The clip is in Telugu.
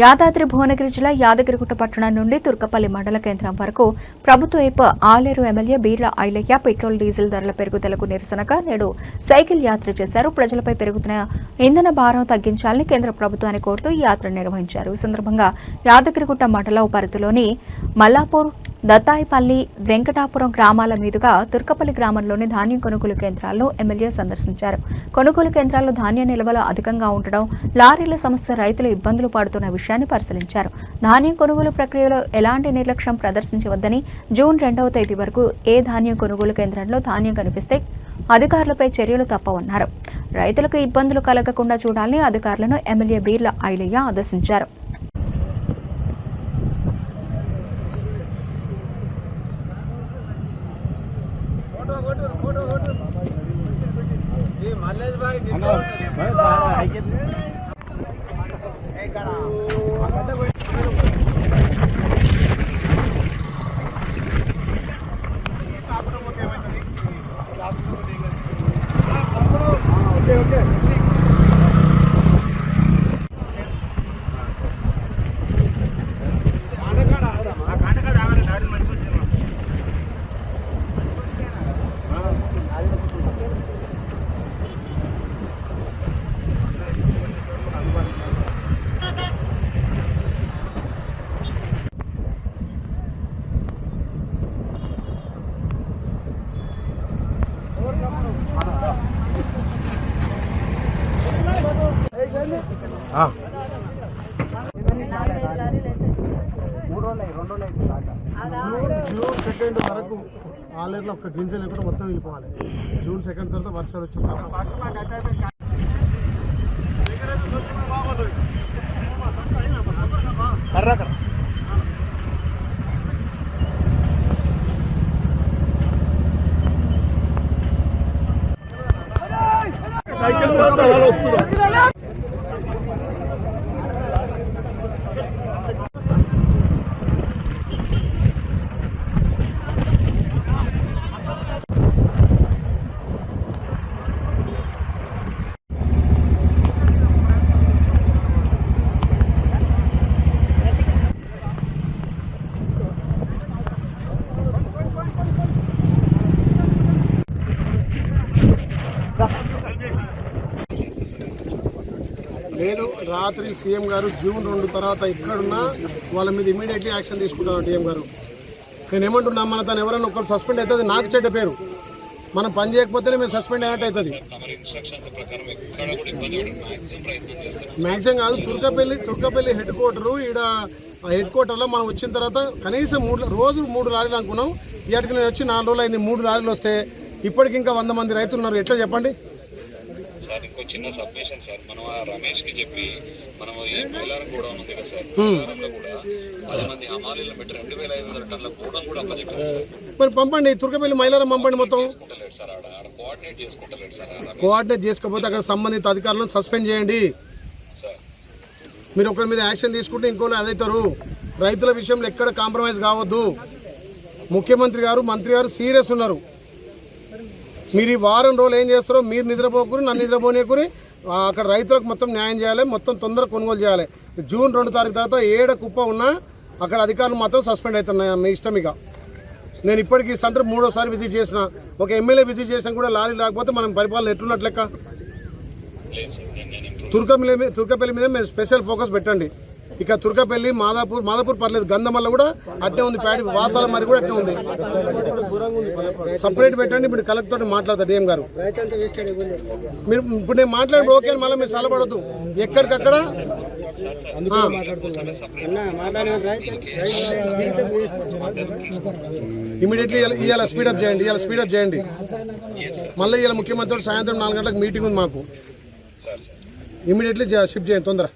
యాదాద్రి భువనగిరి జిల్లా యాదగిరిగుట్ట పట్టణం నుండి తుర్కపల్లి మండల కేంద్రం వరకు ప్రభుత్వ వైపు Aler MLA Beerla Ailaiah petrol diesel ధరల పెరుగుదలకు నిరసనగా నేడు సైకిల్ యాత్ర చేశారు. ప్రజలపై పెరుగుతున్న ఇంధన భారం తగ్గించాలని కేంద్ర ప్రభుత్వాన్ని కోరుతూ ఈ యాత్ర నిర్వహించారు. ఈ సందర్భంగా యాదగిరిగుట్ట మండల పరిధిలోని మల్లాపూర్, దత్తాయిపల్లి, వెంకటాపురం గ్రామాల మీదుగా తుర్కపల్లి గ్రామంలోని ధాన్యం కొనుగోలు కేంద్రాలను ఎమ్మెల్యే సందర్శించారు. కొనుగోలు కేంద్రాల్లో ధాన్య నిల్వలు అధికంగా ఉండడం, లారీల సమస్య, రైతులు ఇబ్బందులు పడుతున్న విషయాన్ని పరిశీలించారు. ధాన్యం కొనుగోలు ప్రక్రియలో ఎలాంటి నిర్లక్ష్యం ప్రదర్శించవద్దని, జూన్ 2వ తేదీ వరకు ఏ ధాన్యం కొనుగోలు కేంద్రంలో ధాన్యం కనిపిస్తే అధికారులపై చర్యలు తప్పవన్నారు. రైతులకు ఇబ్బందులు కలగకుండా చూడాలని అధికారులను ఎమ్మెల్యే బీర్ల ఐలయ్య ఆదేశించారు. జూన్ 2 వరకు ఆలేరులో ఒక్క గింజ లేకుండా మొత్తం వెళ్ళిపోవాలి. జూన్ 2 తర్వాత వర్షాలు వచ్చింది. లేదు, రాత్రి సీఎం గారు జూన్ 2 తర్వాత ఎక్కడున్నా వాళ్ళ మీద ఇమీడియట్లీ యాక్షన్ తీసుకుంటారు టీఎం గారు. నేను ఏమంటున్నా, మన తను ఎవరైనా ఒకరు సస్పెండ్ అవుతుంది, నాకు చెడ్డ పేరు. మనం పని చేయకపోతేనే మీరు సస్పెండ్ అయినట్టు అవుతుంది. మ్యాక్సిమం కాదు, తుర్కపల్లి హెడ్ క్వార్టర్లో మనం వచ్చిన తర్వాత కనీసం 3 లారీలు అనుకున్నాం. ఇప్పటికి నేను వచ్చి 4 రోజులు అయింది. 3 లారీలు వస్తే ఇప్పటికి ఇంకా 100 మంది రైతులు ఉన్నారు. ఎట్లా చెప్పండి సార్? ఇంకో చిన్న సబ్మిషన్ సార్, మనం రమేష్ కి చెప్పి మనం ఈ మైలారం కూడా ఉంది కదా సార్, మైలారంలో కూడా 10 మంది హమాలీలను పెట్టి 2500 టన్నుల గోడౌన్ కూడా అప్పచెప్పారు సార్. మరి పంపండి, తుర్కపల్లి మైలారం పంపండి. మొత్తం సార్ ఆడ కోఆర్డినేట్ చేసుకుంటలేడు సార్. కోఆర్డినేట్ చేసుకోకపోతే అక్కడ సంబంధిత అధికారులను సస్పెండ్ చేయండి సార్. మీరు ఒకరి మీద యాక్షన్ తీసుకుంటే ఇంకోళ్ళు అదవుతారు. రైతుల విషయంలో ఎక్కడ కాంప్రమైజ్ కావద్దు. ముఖ్యమంత్రి గారు, మంత్రి గారు సీరియస్ ఉన్నారు. మీరు ఈ వారం రోజులు ఏం చేస్తారో, మీరు నిద్రపోకూరి, నన్ను నిద్రపోనేకూరి, అక్కడ రైతులకు మొత్తం న్యాయం చేయాలి, మొత్తం తొందరగా కొనుగోలు చేయాలి. జూన్ 2 తారీఖు తర్వాత ఏడ కుప్ప ఉన్నా అక్కడ అధికారులు మాత్రం సస్పెండ్ అవుతున్నాయి. మీ ఇష్టం. ఇక నేను ఇప్పటికీ సెంటర్ 3వసారి విజిట్ చేసిన, ఒక ఎమ్మెల్యే విజిట్ చేసినా కూడా లారీ రాకపోతే మనం పరిపాలన ఎట్లున్నట్లు లెక్క. తుర్కపల్లి మీద మీరు స్పెషల్ ఫోకస్ పెట్టండి. ఇక తుర్కపల్లి, మాదాపూర్ పర్లేదు, గంధమల్ల కూడా అట్టే ఉంది, ప్యాడి వాసాల మరి కూడా అట్టే ఉంది. సపరేట్ పెట్టండి. ఇప్పుడు కలెక్టర్ తోటి మాట్లాడతారు డిఎం గారు. మీరు ఇప్పుడు నేను మాట్లాడి ఓకే అని మళ్ళీ మీరు సలపడద్దు. ఎక్కడికక్కడ ఇమీడియట్లీ ఇవాళ స్పీడప్ చేయండి. మళ్ళీ ఇవాళ ముఖ్యమంత్రి సాయంత్రం 4 గంటలకు మీటింగ్ ఉంది మాకు. ఇమీడియట్లీ షిఫ్ట్ చేయండి తొందర.